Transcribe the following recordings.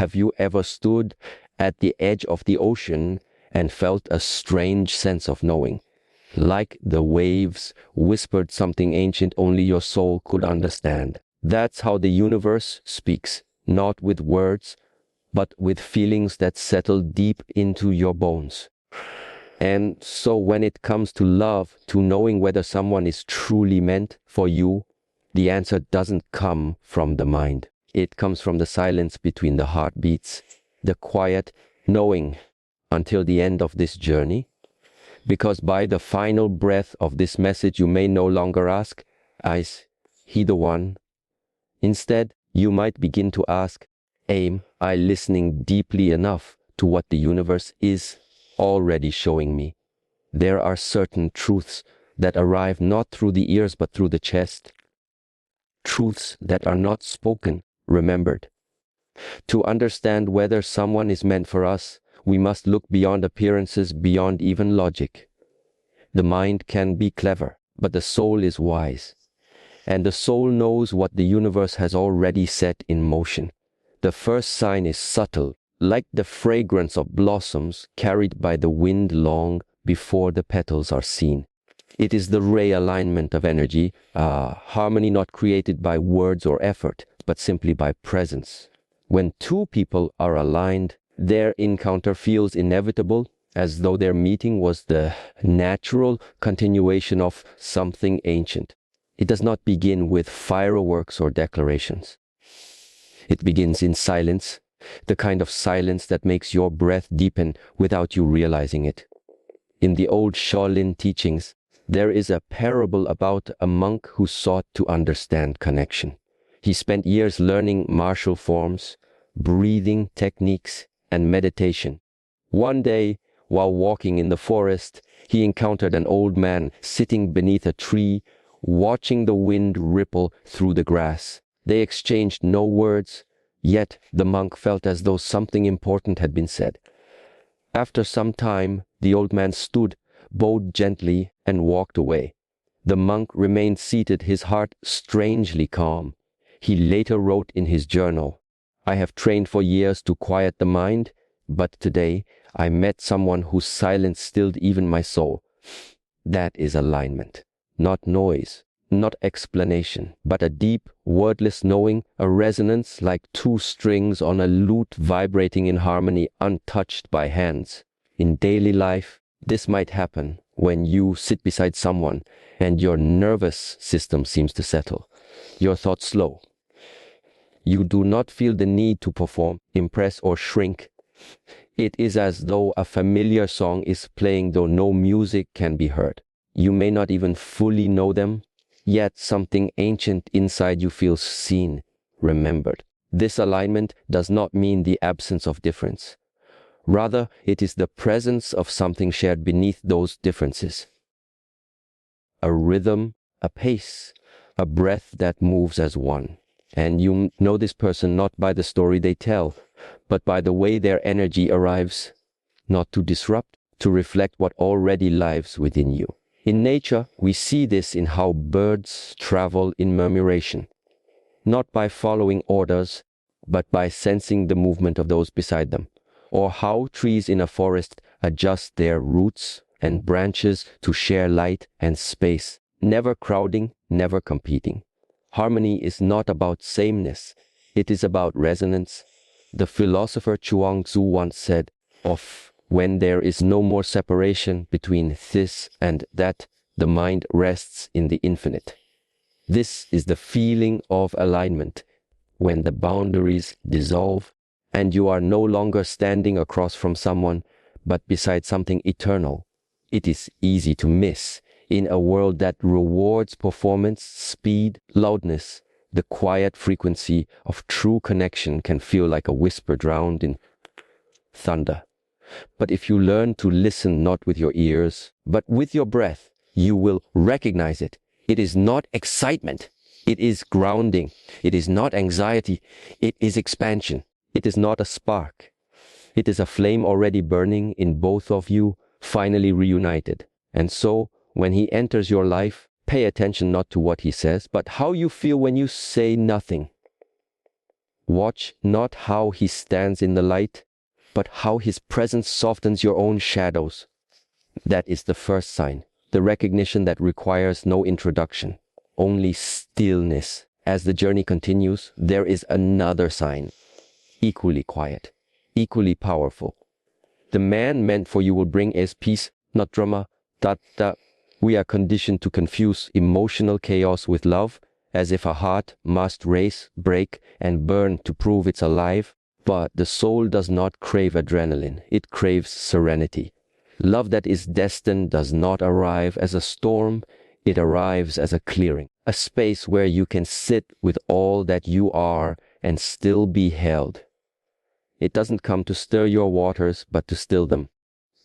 Have you ever stood at the edge of the ocean and felt a strange sense of knowing? Like the waves whispered something ancient only your soul could understand. That's how the universe speaks, not with words, but with feelings that settle deep into your bones. And so when it comes to love, to knowing whether someone is truly meant for you, the answer doesn't come from the mind. It comes from the silence between the heartbeats, the quiet knowing until the end of this journey. Because by the final breath of this message, you may no longer ask, "Is he the one?" Instead, you might begin to ask, "Am I listening deeply enough to what the universe is already showing me?" There are certain truths that arrive not through the ears but through the chest. Truths that are not spoken, remembered. To understand whether someone is meant for us, we must look beyond appearances, beyond even logic. The mind can be clever, but the soul is wise. And the soul knows what the universe has already set in motion. The first sign is subtle, like the fragrance of blossoms carried by the wind long before the petals are seen. It is the realignment of energy, a harmony not created by words or effort, but simply by presence. When two people are aligned, their encounter feels inevitable, as though their meeting was the natural continuation of something ancient. It does not begin with fireworks or declarations. It begins in silence, the kind of silence that makes your breath deepen without you realizing it. In the old Shaolin teachings, there is a parable about a monk who sought to understand connection. He spent years learning martial forms, breathing techniques, and meditation. One day, while walking in the forest, he encountered an old man sitting beneath a tree, watching the wind ripple through the grass. They exchanged no words, yet the monk felt as though something important had been said. After some time, the old man stood, bowed gently, and walked away. The monk remained seated, his heart strangely calm. He later wrote in his journal, "I have trained for years to quiet the mind, but today I met someone whose silence stilled even my soul." That is alignment, not noise, not explanation, but a deep, wordless knowing, a resonance like two strings on a lute vibrating in harmony, untouched by hands. In daily life, this might happen when you sit beside someone and your nervous system seems to settle, your thoughts slow. You do not feel the need to perform, impress, or shrink. It is as though a familiar song is playing though no music can be heard. You may not even fully know them, yet something ancient inside you feels seen, remembered. This alignment does not mean the absence of difference. Rather, it is the presence of something shared beneath those differences. A rhythm, a pace, a breath that moves as one. And you know this person not by the story they tell, but by the way their energy arrives, not to disrupt, to reflect what already lives within you. In nature, we see this in how birds travel in murmuration, not by following orders, but by sensing the movement of those beside them, or how trees in a forest adjust their roots and branches to share light and space, never crowding, never competing. Harmony is not about sameness, it is about resonance. The philosopher Chuang Tzu once said, "Of when there is no more separation between this and that, the mind rests in the infinite." This is the feeling of alignment, when the boundaries dissolve and you are no longer standing across from someone, but beside something eternal. It is easy to miss. In a world that rewards performance, speed, loudness, the quiet frequency of true connection can feel like a whisper drowned in thunder. But if you learn to listen not with your ears, but with your breath, you will recognize it. It is not excitement. It is grounding. It is not anxiety. It is expansion. It is not a spark. It is a flame already burning in both of you, finally reunited. And so, when he enters your life, pay attention not to what he says, but how you feel when you say nothing. Watch not how he stands in the light, but how his presence softens your own shadows. That is the first sign, the recognition that requires no introduction, only stillness. As the journey continues, there is another sign, equally quiet, equally powerful. The man meant for you will bring is peace, not drama. We are conditioned to confuse emotional chaos with love, as if a heart must race, break, and burn to prove it's alive. But the soul does not crave adrenaline, it craves serenity. Love that is destined does not arrive as a storm, it arrives as a clearing, a space where you can sit with all that you are and still be held. It doesn't come to stir your waters, but to still them.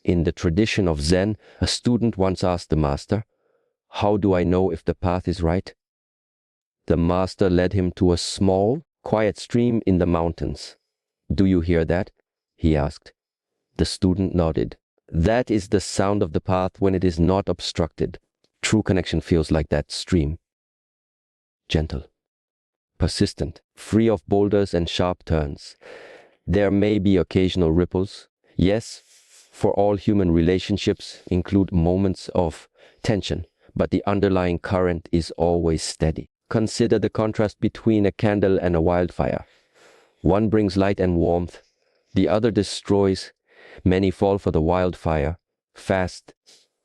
In the tradition of Zen, a student once asked the master, "How do I know if the path is right?" The master led him to a small, quiet stream in the mountains. "Do you hear that?" he asked. The student nodded. That is the sound of the path when it is not obstructed. True connection feels like that stream. Gentle, persistent, free of boulders and sharp turns. There may be occasional ripples. Yes, for all human relationships include moments of tension, but the underlying current is always steady. Consider the contrast between a candle and a wildfire. One brings light and warmth, the other destroys. Many fall for the wildfire, fast,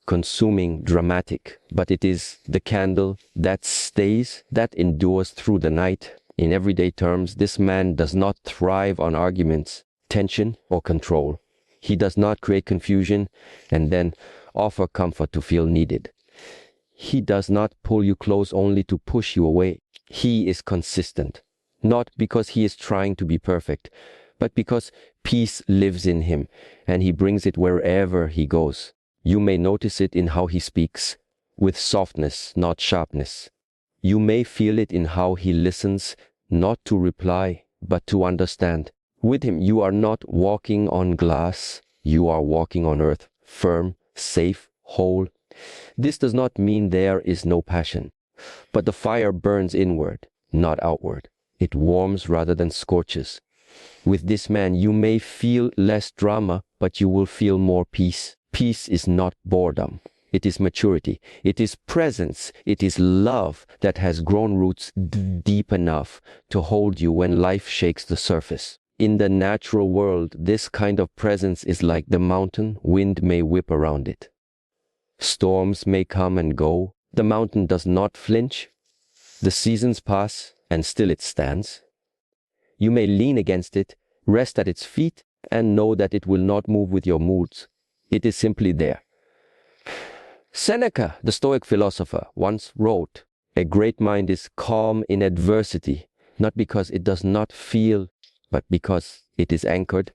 consuming, dramatic, but it is the candle that stays, that endures through the night. In everyday terms, this man does not thrive on arguments, tension, or control. He does not create confusion and then offer comfort to feel needed. He does not pull you close only to push you away. He is consistent, not because he is trying to be perfect, but because peace lives in him and he brings it wherever he goes. You may notice it in how he speaks, with softness, not sharpness. You may feel it in how he listens, not to reply, but to understand. With him, you are not walking on glass, you are walking on earth, firm, safe, whole. This does not mean there is no passion, but the fire burns inward, not outward. It warms rather than scorches. With this man, you may feel less drama, but you will feel more peace. Peace is not boredom. It is maturity. It is presence. It is love that has grown roots deep enough to hold you when life shakes the surface. In the natural world, this kind of presence is like the mountain. Wind may whip around it. Storms may come and go. The mountain does not flinch. The seasons pass, and still it stands. You may lean against it, rest at its feet, and know that it will not move with your moods. It is simply there. Seneca, the Stoic philosopher, once wrote, "A great mind is calm in adversity, not because it does not feel, but because it is anchored."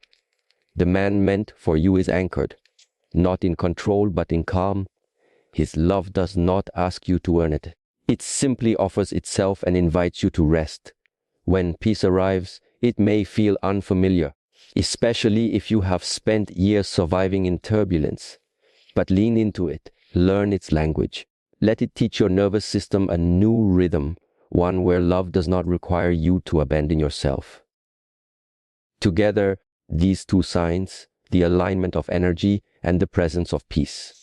The man meant for you is anchored, not in control, but in calm. His love does not ask you to earn it. It simply offers itself and invites you to rest. When peace arrives, it may feel unfamiliar, especially if you have spent years surviving in turbulence. But lean into it. Learn its language. Let it teach your nervous system a new rhythm, one where love does not require you to abandon yourself. Together, these two signs, the alignment of energy and the presence of peace,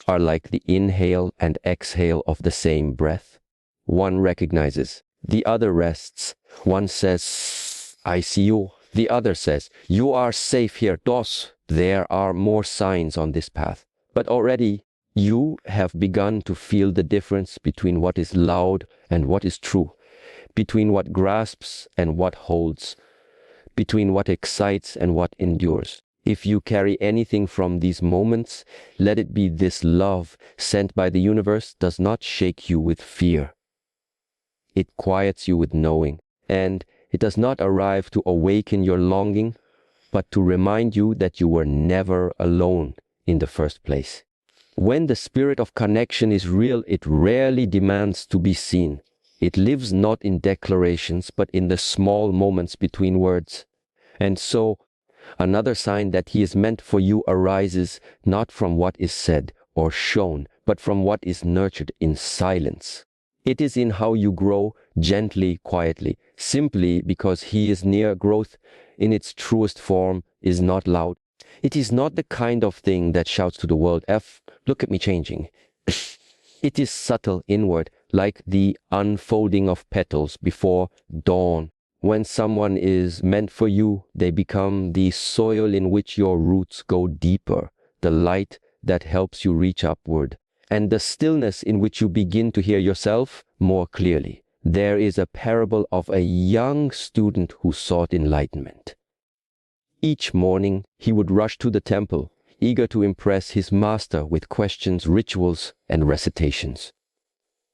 are like the inhale and exhale of the same breath. One recognizes, the other rests. One says, "I see you." The other says, "You are safe here, dos." There are more signs on this path, but already you have begun to feel the difference between what is loud and what is true, between what grasps and what holds, between what excites and what endures. If you carry anything from these moments, let it be this: love sent by the universe does not shake you with fear. It quiets you with knowing, and it does not arrive to awaken your longing, but to remind you that you were never alone in the first place. When the spirit of connection is real, it rarely demands to be seen. It lives not in declarations, but in the small moments between words. And so, another sign that he is meant for you arises not from what is said or shown, but from what is nurtured in silence. It is in how you grow, gently, quietly, simply because he is near. Growth in its truest form is not loud. It is not the kind of thing that shouts to the world, look at me changing. It is subtle, inward, like the unfolding of petals before dawn. When someone is meant for you, they become the soil in which your roots go deeper, the light that helps you reach upward, and the stillness in which you begin to hear yourself more clearly. There is a parable of a young student who sought enlightenment. Each morning, he would rush to the temple, eager to impress his master with questions, rituals, and recitations.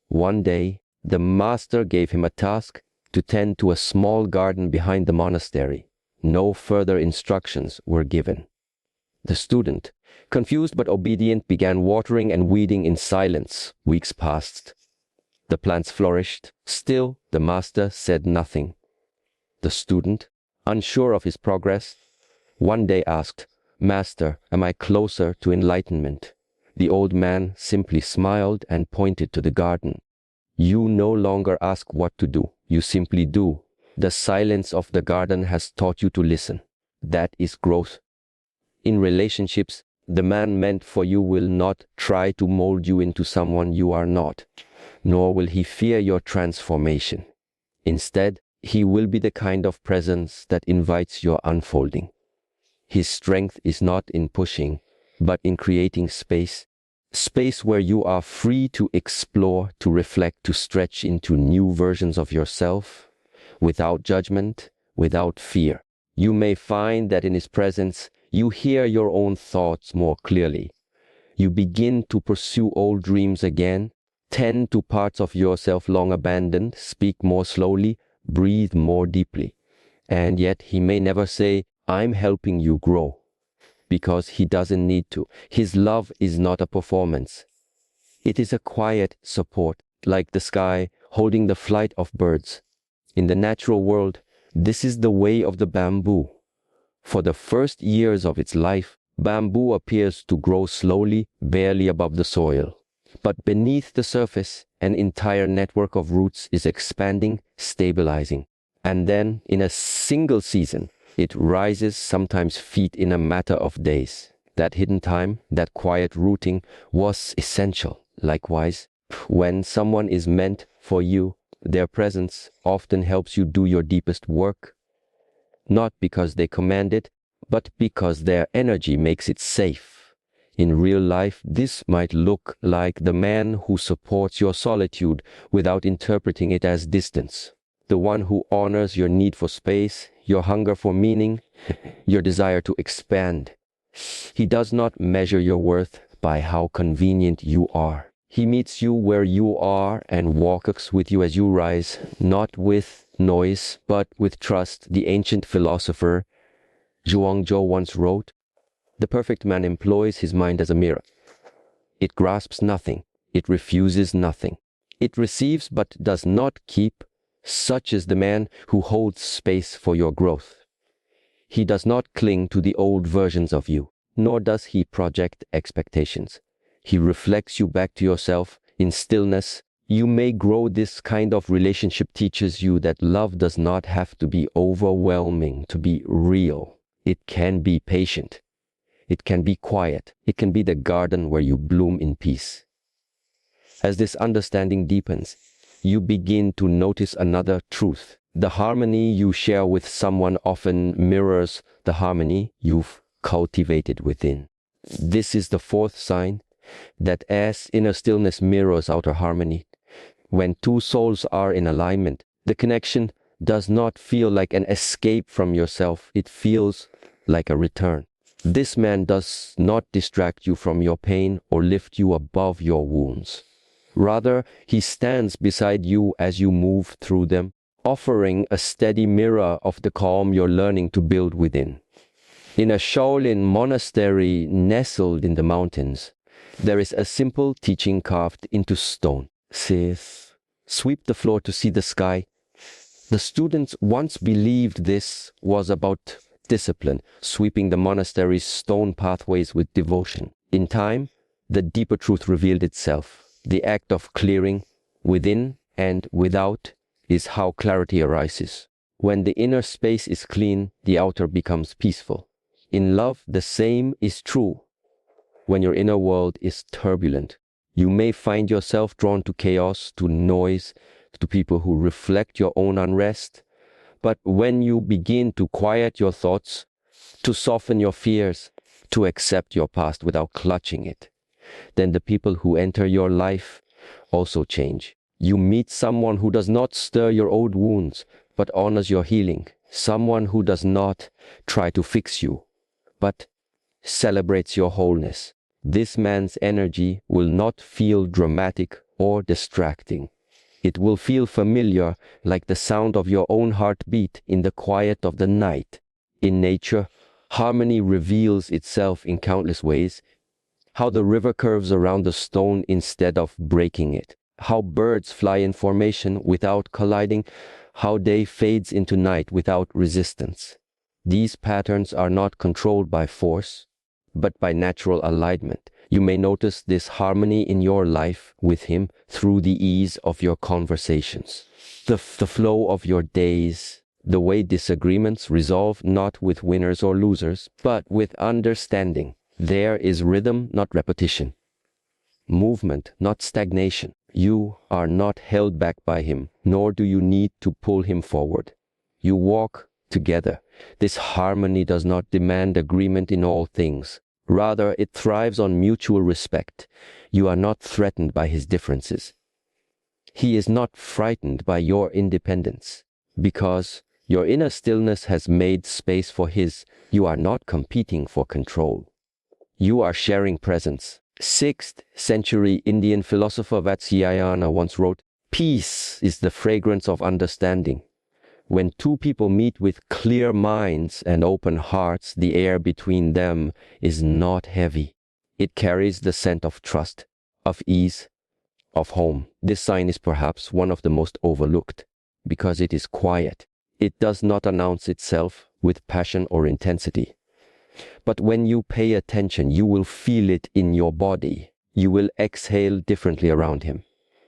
One day, the master gave him a task to tend to a small garden behind the monastery. No further instructions were given. The student, confused but obedient, began watering and weeding in silence. Weeks passed. The plants flourished. Still, the master said nothing. The student, unsure of his progress, one day asked, "Master, am I closer to enlightenment?" The old man simply smiled and pointed to the garden. "You no longer ask what to do. You simply do. The silence of the garden has taught you to listen. That is growth. In relationships, the man meant for you will not try to mold you into someone you are not, nor will he fear your transformation. Instead, he will be the kind of presence that invites your unfolding. His strength is not in pushing, but in creating space. Space where you are free to explore, to reflect, to stretch into new versions of yourself, without judgment, without fear. You may find that in his presence, you hear your own thoughts more clearly. You begin to pursue old dreams again, tend to parts of yourself long abandoned, speak more slowly, breathe more deeply. And yet he may never say, "I'm helping you grow," because he doesn't need to. His love is not a performance. It is a quiet support, like the sky holding the flight of birds. In the natural world, this is the way of the bamboo. For the first years of its life, bamboo appears to grow slowly, barely above the soil. But beneath the surface, an entire network of roots is expanding, stabilizing. And then, in a single season, it rises, sometimes feet in a matter of days. That hidden time, that quiet rooting, was essential. Likewise, when someone is meant for you, their presence often helps you do your deepest work. Not because they command it, but because their energy makes it safe. In real life, this might look like the man who supports your solitude without interpreting it as distance. The one who honors your need for space, your hunger for meaning, your desire to expand. He does not measure your worth by how convenient you are. He meets you where you are and walks with you as you rise, not with noise, but with trust. The ancient philosopher Zhuangzhou once wrote, "The perfect man employs his mind as a mirror. It grasps nothing. It refuses nothing. It receives but does not keep. Such is the man who holds space for your growth. He does not cling to the old versions of you, nor does he project expectations. He reflects you back to yourself in stillness. You may grow. This kind of relationship teaches you that love does not have to be overwhelming to be real. It can be patient. It can be quiet. It can be the garden where you bloom in peace." As this understanding deepens, you begin to notice another truth. The harmony you share with someone often mirrors the harmony you've cultivated within. This is the fourth sign that as inner stillness mirrors outer harmony, when two souls are in alignment, the connection does not feel like an escape from yourself. It feels like a return. This man does not distract you from your pain or lift you above your wounds. Rather, he stands beside you as you move through them, offering a steady mirror of the calm you're learning to build within. In a Shaolin monastery nestled in the mountains, there is a simple teaching carved into stone. Says, "Sweep the floor to see the sky." The students once believed this was about discipline, sweeping the monastery's stone pathways with devotion. In time, the deeper truth revealed itself. The act of clearing within and without is how clarity arises. When the inner space is clean, the outer becomes peaceful. In love, the same is true. When your inner world is turbulent, you may find yourself drawn to chaos, to noise, to people who reflect your own unrest. But when you begin to quiet your thoughts, to soften your fears, to accept your past without clutching it, then the people who enter your life also change. You meet someone who does not stir your old wounds, but honors your healing. Someone who does not try to fix you, but celebrates your wholeness. This man's energy will not feel dramatic or distracting. It will feel familiar, like the sound of your own heartbeat in the quiet of the night. In nature, harmony reveals itself in countless ways. How the river curves around the stone instead of breaking it. How birds fly in formation without colliding. How day fades into night without resistance. These patterns are not controlled by force, but by natural alignment. You may notice this harmony in your life with him through the ease of your conversations, the flow of your days, the way disagreements resolve not with winners or losers, but with understanding. There is rhythm, not repetition. Movement, not stagnation. You are not held back by him, nor do you need to pull him forward. You walk together. This harmony does not demand agreement in all things. Rather, it thrives on mutual respect. You are not threatened by his differences. He is not frightened by your independence. Because your inner stillness has made space for his, you are not competing for control. You are sharing presence. 6th century Indian philosopher Vatsyayana once wrote, "Peace is the fragrance of understanding." When two people meet with clear minds and open hearts, the air between them is not heavy. It carries the scent of trust, of ease, of home. This sign is perhaps one of the most overlooked because it is quiet. It does not announce itself with passion or intensity. But when you pay attention, you will feel it in your body. You will exhale differently around him.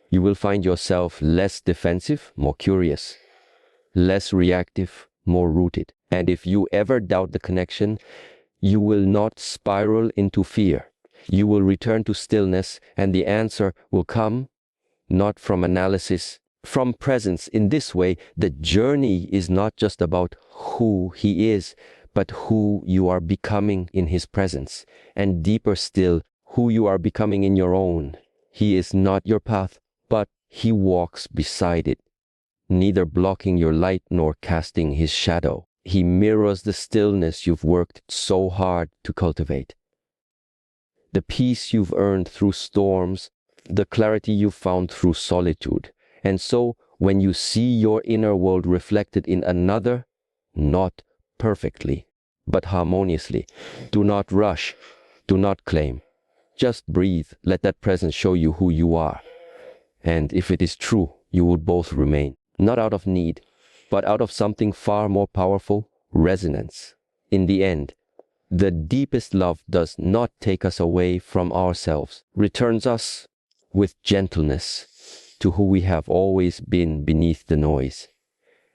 You will find yourself less defensive, more curious, less reactive, more rooted. And if you ever doubt the connection, you will not spiral into fear. You will return to stillness, and the answer will come not from analysis, from presence. In this way, the journey is not just about who he is, but who you are becoming in his presence, and deeper still, who you are becoming in your own. He is not your path, but he walks beside it, neither blocking your light nor casting his shadow. He mirrors the stillness you've worked so hard to cultivate, the peace you've earned through storms, the clarity you've found through solitude. And so, when you see your inner world reflected in another, not perfectly, but harmoniously, do not rush, do not claim. Just breathe, let that presence show you who you are. And if it is true, you will both remain, not out of need, but out of something far more powerful, resonance. In the end, the deepest love does not take us away from ourselves, returns us with gentleness to who we have always been beneath the noise.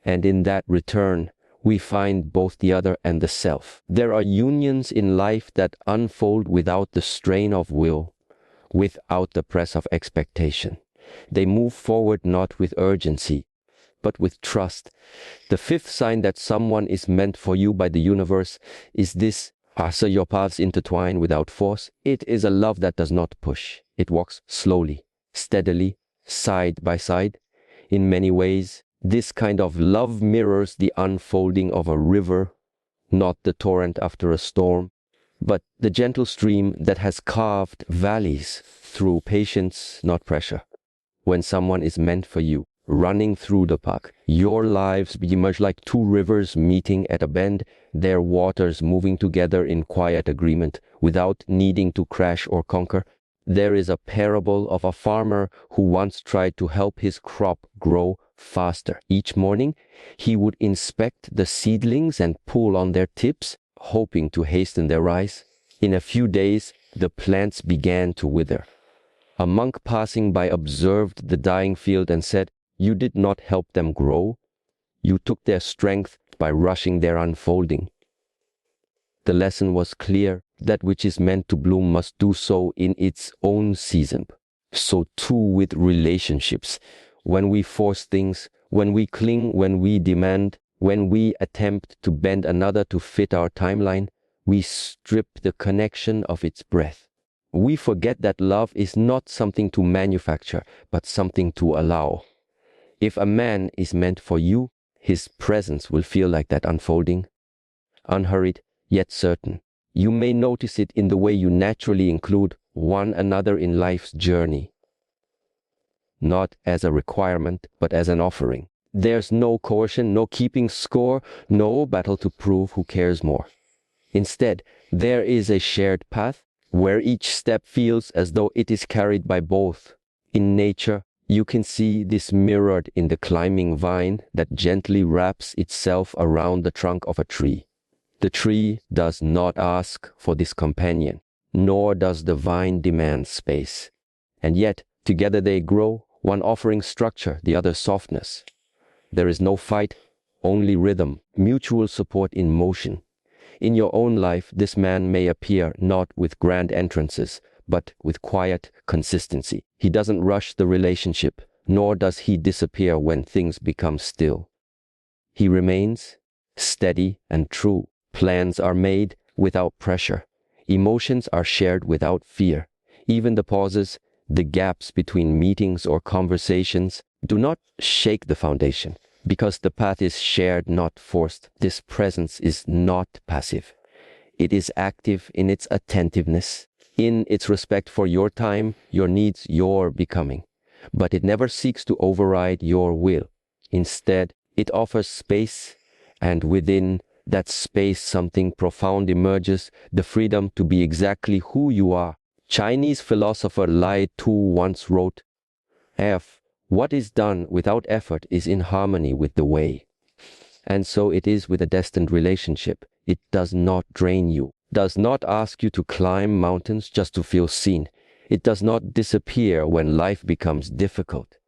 And in that return, we find both the other and the self. There are unions in life that unfold without the strain of will, without the press of expectation. They move forward not with urgency, but with trust. The 5th sign that someone is meant for you by the universe is this: so your paths intertwine without force. It is a love that does not push. It walks slowly, steadily, side by side. In many ways, this kind of love mirrors the unfolding of a river, not the torrent after a storm, but the gentle stream that has carved valleys through patience, not pressure. When someone is meant for you, running through the park, your lives emerge like two rivers meeting at a bend, their waters moving together in quiet agreement, without needing to crash or conquer. There is a parable of a farmer who once tried to help his crop grow faster. Each morning, he would inspect the seedlings and pull on their tips, hoping to hasten their rise. In a few days, the plants began to wither. A monk passing by observed the dying field and said, You did not help them grow. You took their strength by rushing their unfolding. The lesson was clear. That which is meant to bloom must do so in its own season. So too with relationships. When we force things, when we cling, when we demand, when we attempt to bend another to fit our timeline, we strip the connection of its breath. We forget that love is not something to manufacture, but something to allow. If a man is meant for you, his presence will feel like that unfolding, unhurried, yet certain. You may notice it in the way you naturally include one another in life's journey. Not as a requirement, but as an offering. There's no coercion, no keeping score, no battle to prove who cares more. Instead, there is a shared path where each step feels as though it is carried by both. In nature, you can see this mirrored in the climbing vine that gently wraps itself around the trunk of a tree. The tree does not ask for this companion, nor does the vine demand space. And yet, together they grow, one offering structure, the other softness. There is no fight, only rhythm, mutual support in motion. In your own life, this man may appear not with grand entrances, but with quiet consistency. He doesn't rush the relationship, nor does he disappear when things become still. He remains steady and true. Plans are made without pressure. Emotions are shared without fear. Even the pauses, the gaps between meetings or conversations, do not shake the foundation. Because the path is shared, not forced, this presence is not passive. It is active in its attentiveness, in its respect for your time, your needs, your becoming. But it never seeks to override your will. Instead, it offers space, and within that space something profound emerges, the freedom to be exactly who you are. Chinese philosopher Lai Tu once wrote, "What is done without effort is in harmony with the way." And so it is with a destined relationship. It does not drain you, does not ask you to climb mountains just to feel seen. It does not disappear when life becomes difficult.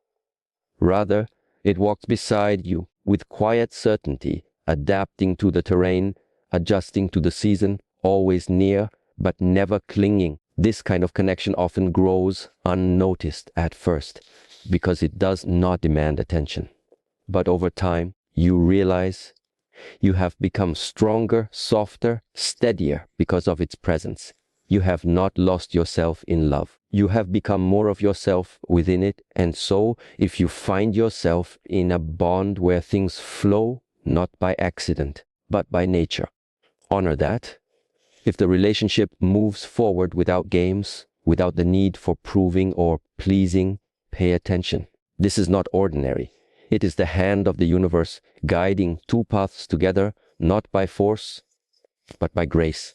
Rather, it walks beside you with quiet certainty, adapting to the terrain, adjusting to the season, always near, but never clinging. This kind of connection often grows unnoticed at first, because it does not demand attention. But over time, you realize you have become stronger, softer, steadier because of its presence. You have not lost yourself in love. You have become more of yourself within it, and so if you find yourself in a bond where things flow, not by accident, but by nature, honor that. If the relationship moves forward without games, without the need for proving or pleasing, pay attention. This is not ordinary. It is the hand of the universe guiding two paths together, not by force, but by grace.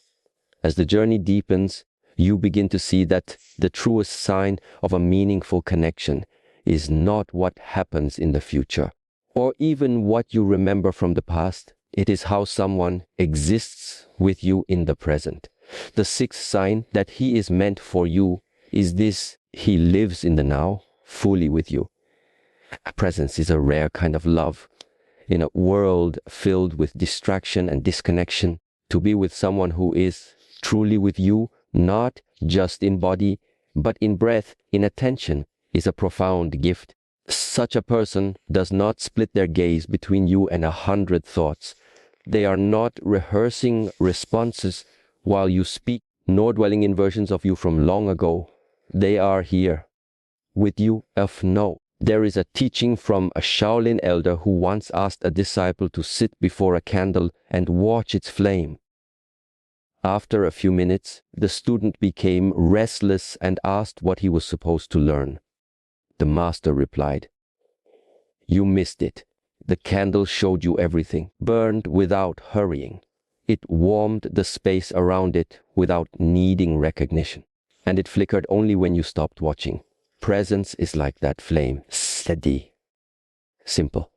As the journey deepens, you begin to see that the truest sign of a meaningful connection is not what happens in the future, or even what you remember from the past. It is how someone exists with you in the present. The sixth sign that he is meant for you is this: he lives in the now, fully with you. Presence is a rare kind of love. In a world filled with distraction and disconnection, to be with someone who is truly with you, not just in body, but in breath, in attention, is a profound gift. Such a person does not split their gaze between you and 100 thoughts. They are not rehearsing responses while you speak, nor dwelling in versions of you from long ago. They are here, with you of no. There is a teaching from a Shaolin elder who once asked a disciple to sit before a candle and watch its flame. After a few minutes, the student became restless and asked what he was supposed to learn. The master replied, "You missed it. The candle showed you everything, burned without hurrying. It warmed the space around it without needing recognition. And it flickered only when you stopped watching. Presence is like that flame, steady, simple,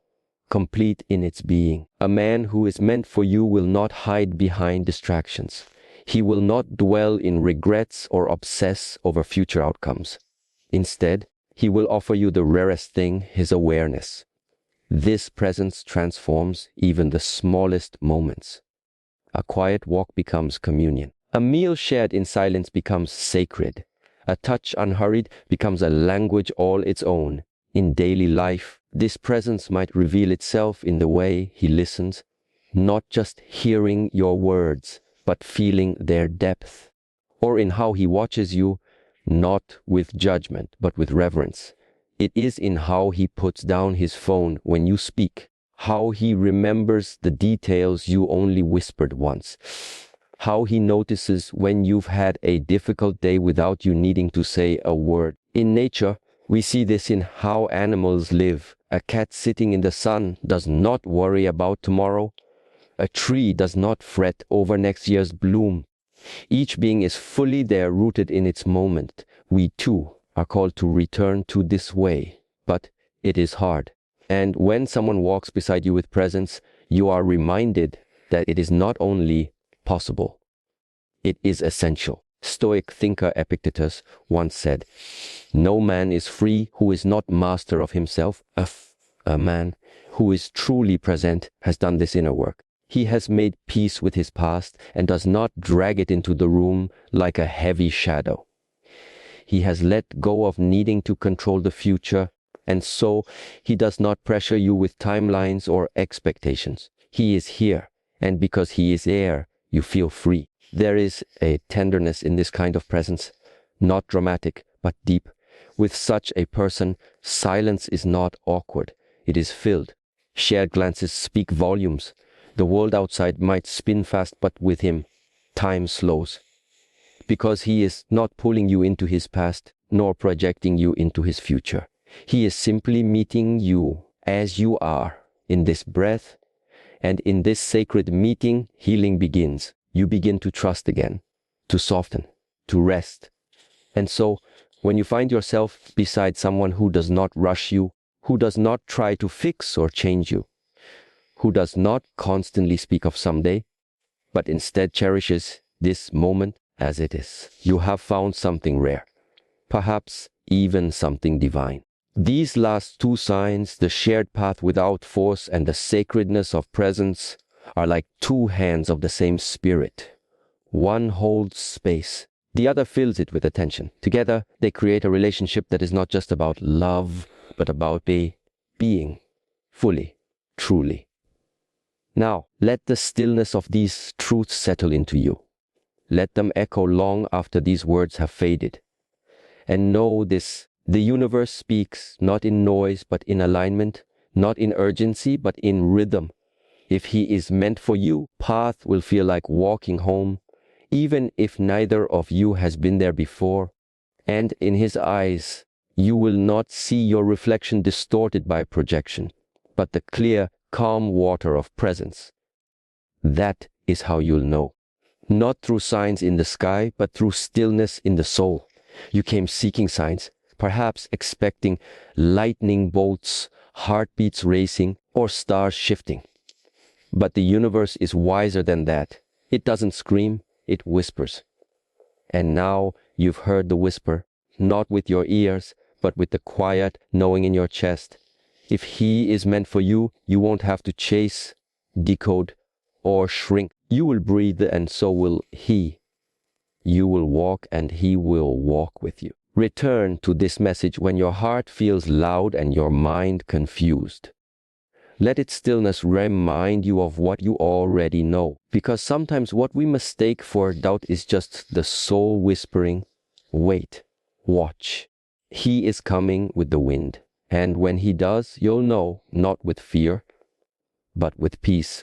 complete in its being. A man who is meant for you will not hide behind distractions. He will not dwell in regrets or obsess over future outcomes. Instead, He will offer you the rarest thing, his awareness. This presence transforms even the smallest moments. A quiet walk becomes communion. A meal shared in silence becomes sacred. A touch unhurried becomes a language all its own. In daily life, this presence might reveal itself in the way he listens, not just hearing your words, but feeling their depth, or in how he watches you, not with judgment, but with reverence. It is in how he puts down his phone when you speak, how he remembers the details you only whispered once, how he notices when you've had a difficult day without you needing to say a word. In nature, we see this in how animals live. A cat sitting in the sun does not worry about tomorrow. A tree does not fret over next year's bloom. Each being is fully there, rooted in its moment. We too are called to return to this way, but it is hard. And when someone walks beside you with presence, you are reminded that it is not only possible, it is essential. Stoic thinker Epictetus once said, "No man is free who is not master of himself. A man who is truly present has done this inner work. He has made peace with his past and does not drag it into the room like a heavy shadow. He has let go of needing to control the future, and so he does not pressure you with timelines or expectations. He is here, and because he is there, you feel free." There is a tenderness in this kind of presence, not dramatic, but deep. With such a person, silence is not awkward, it is filled. Shared glances speak volumes. The world outside might spin fast, but with him, time slows. Because he is not pulling you into his past, nor projecting you into his future. He is simply meeting you as you are, in this breath, and in this sacred meeting, healing begins. You begin to trust again, to soften, to rest. And so, when you find yourself beside someone who does not rush you, who does not try to fix or change you, who does not constantly speak of someday, but instead cherishes this moment as it is, you have found something rare, perhaps even something divine. These last two signs, the shared path without force and the sacredness of presence, are like two hands of the same spirit. One holds space, the other fills it with attention. Together, they create a relationship that is not just about love, but about being, fully, truly. Now, let the stillness of these truths settle into you. Let them echo long after these words have faded. And know this, the universe speaks not in noise, but in alignment, not in urgency, but in rhythm. If he is meant for you, path will feel like walking home, even if neither of you has been there before. And in his eyes, you will not see your reflection distorted by projection, but the clear, calm water of presence. That is how you'll know. Not through signs in the sky, but through stillness in the soul. You came seeking signs, perhaps expecting lightning bolts, heartbeats racing, or stars shifting. But the universe is wiser than that. It doesn't scream, it whispers. And now you've heard the whisper, not with your ears, but with the quiet knowing in your chest. If he is meant for you, you won't have to chase, decode, or shrink. You will breathe, and so will he. You will walk, and he will walk with you. Return to this message when your heart feels loud and your mind confused. Let its stillness remind you of what you already know. Because sometimes what we mistake for doubt is just the soul whispering, wait, watch. He is coming with the wind. And when he does, you'll know, not with fear, but with peace.